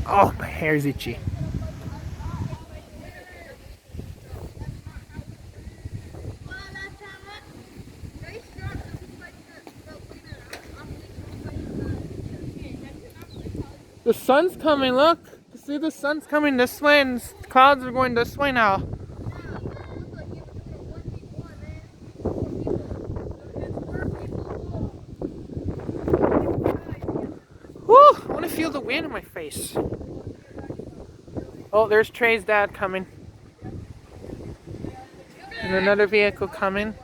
Oh, my hair's itchy. The sun's coming, look. See, the sun's coming this way and the clouds are going this way now. Whew, I want to feel the wind in my face. Oh, there's Trey's dad coming. And another vehicle coming.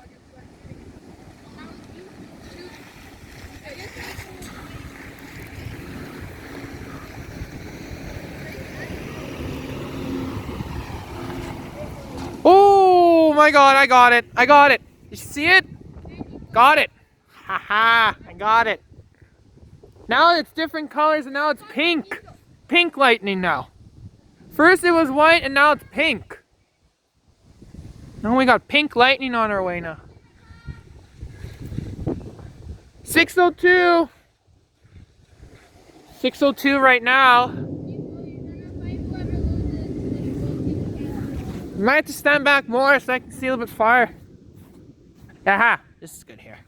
Oh my god, I got it. I got it. You see it? Got it. Haha, I got it. Now it's different colors and now it's pink. Pink lightning now. First it was white and now it's pink. Now we got pink lightning on our way now. 6:02. 6:02 right now. Might have to stand back more so I can see a little bit far. Aha, this is good here.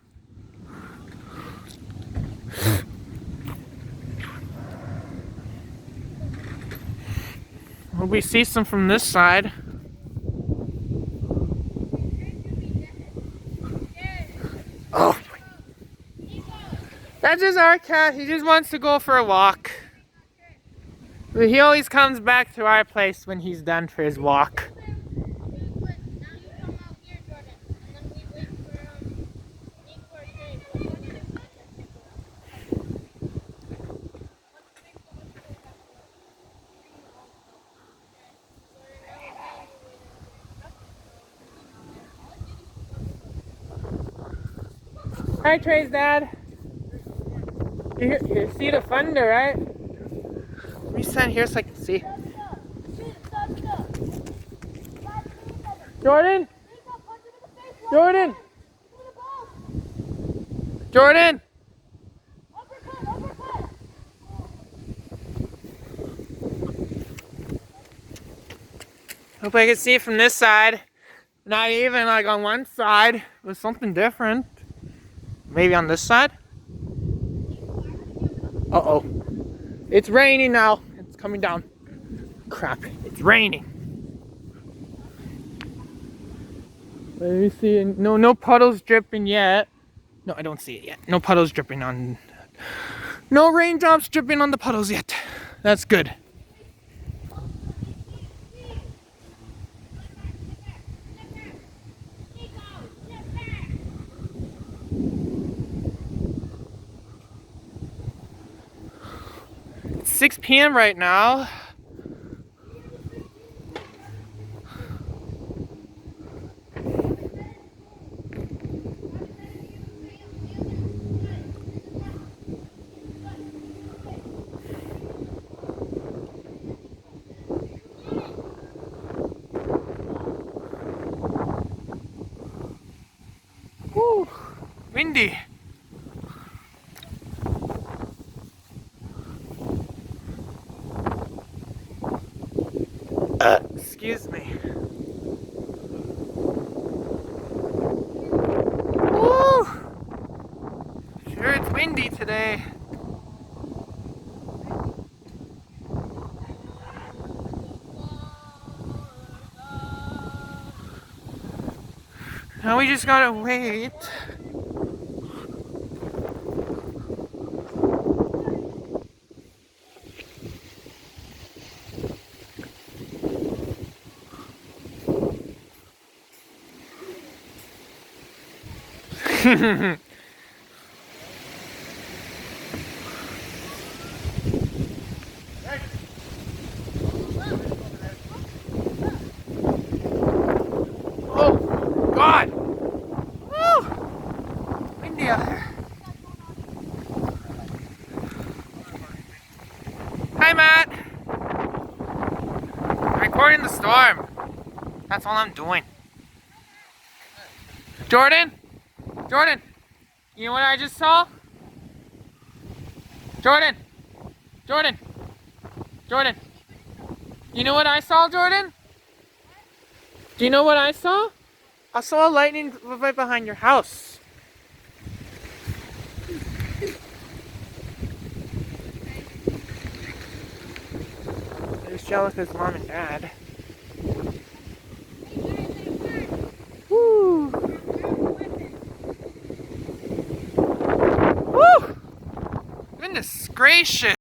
Well, we see some from this side. Oh, that's just our cat. He just wants to go for a walk. But he always comes back to our place when he's done for his walk. Hi, Trey's dad. You see the thunder, right? Let me stand here so I can see. Jordan! Jordan! Jordan! Hope I can see it from this side. Not even like on one side. It was something different. Maybe on this side? Uh-oh. It's raining now. It's coming down. Crap. It's raining. Let me see. No puddles dripping yet. No, I don't see it yet. No puddles dripping on... No raindrops dripping on the puddles yet. That's good. It's 6 p.m. right now. Woo, windy. Excuse me. Woo! Sure, it's windy today. Now we just gotta wait. Oh God! Woo! Windy out there. Hi, Matt. I'm recording the storm. That's all I'm doing. Jordan? Jordan, you know what I just saw? Jordan! Jordan! Jordan, you know what I saw, Jordan? Do you know what I saw? I saw lightning right behind your house. There's Jellica's mom and dad. Woo! Woo! Goodness gracious!